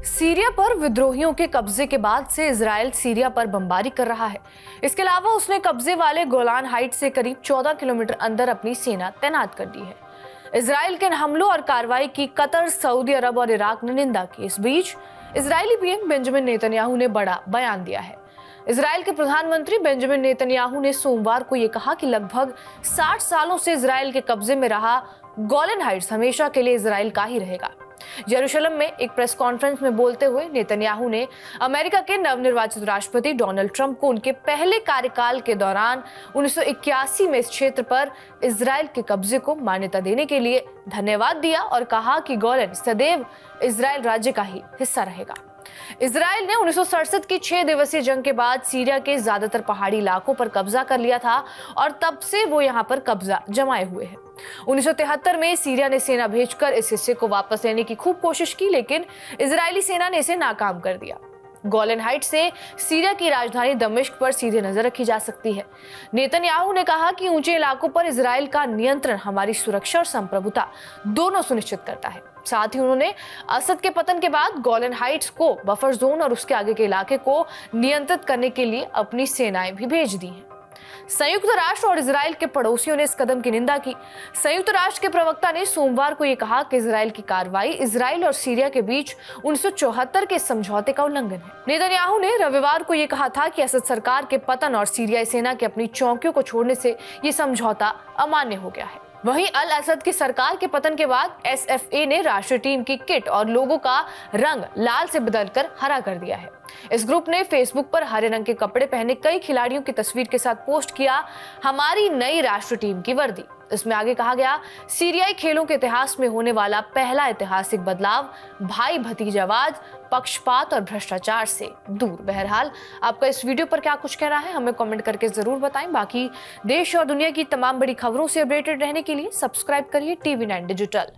Syria पर विद्रोहियों के कब्जे के बाद से इजराइल सीरिया पर बमबारी कर रहा है। इसके अलावा उसने कब्जे वाले गोलान हाइट्स से करीब 14 किलोमीटर अंदर अपनी सेना तैनात कर दी है। इजराइल के इन हमलों और कार्रवाई की कतर, सऊदी अरब और इराक ने निंदा की। इस बीच इजरायली पीएम बेंजामिन नेतन्याहू ने बड़ा बयान दिया है। इजराइल के प्रधानमंत्री बेंजामिन नेतन्याहू ने सोमवार को यह कहा कि लगभग 60 सालों से इजराइल के कब्जे में रहा गोलान हाइट्स हमेशा के लिए इजराइल का ही रहेगा। यरूशलेम में एक प्रेस कॉन्फ्रेंस में बोलते हुए नेतन्याहू ने अमेरिका के नवनिर्वाचित राष्ट्रपति डोनाल्ड ट्रंप को उनके पहले कार्यकाल के दौरान 1981 में इस क्षेत्र पर इजराइल के कब्जे को मान्यता देने के लिए धन्यवाद दिया और कहा कि गोलान सदैव इजराइल राज्य का ही हिस्सा रहेगा। इजराइल ने 1967 की 6 दिवसीय जंग के बाद सीरिया के ज्यादातर पहाड़ी इलाकों पर कब्जा कर लिया था और तब से वो यहाँ पर कब्जा जमाए हुए हैं। 1973 में सीरिया ने सेना भेजकर इस हिस्से को वापस लेने की खूब कोशिश की, लेकिन इजरायली सेना ने इसे नाकाम कर दिया। गोलान हाइट्स से सीरिया की राजधानी दमिश्क पर सीधे नजर रखी जा सकती है। नेतन्याहू ने कहा कि ऊंचे इलाकों पर इजराइल का नियंत्रण हमारी सुरक्षा और संप्रभुता दोनों सुनिश्चित करता है। साथ ही उन्होंने असद के पतन के बाद गोलान हाइट्स को बफर जोन और उसके आगे के इलाके को नियंत्रित करने के लिए अपनी सेनाएं भी भेज दी हैं। संयुक्त राष्ट्र और इजराइल के पड़ोसियों ने इस कदम की निंदा की। संयुक्त राष्ट्र के प्रवक्ता ने सोमवार को यह कहा कि इजराइल की कार्रवाई इजराइल और सीरिया के बीच 1974 के समझौते का उल्लंघन है। नेतन्याहू ने रविवार को यह कहा था कि असद सरकार के पतन और सीरियाई सेना की अपनी चौकियों को छोड़ने से यह समझौता अमान्य हो गया है। वहीं अल असद की सरकार के पतन के बाद एसएफए ने राष्ट्रीय टीम की किट और लोगों का रंग लाल से बदलकर हरा कर दिया है। इस ग्रुप ने फेसबुक पर हरे रंग के कपड़े पहने कई खिलाड़ियों की तस्वीर के साथ पोस्ट किया, हमारी नई राष्ट्रीय टीम की वर्दी। इसमें आगे कहा गया, सीरियाई खेलों के इतिहास में होने वाला पहला ऐतिहासिक बदलाव, भाई भतीजावाद, पक्षपात और भ्रष्टाचार से दूर। बहरहाल आपका इस वीडियो पर क्या कुछ कहना है हमें कमेंट करके जरूर बताएं। बाकी देश और दुनिया की तमाम बड़ी खबरों से अपडेटेड रहने के लिए सब्सक्राइब करिए TV9 डिजिटल।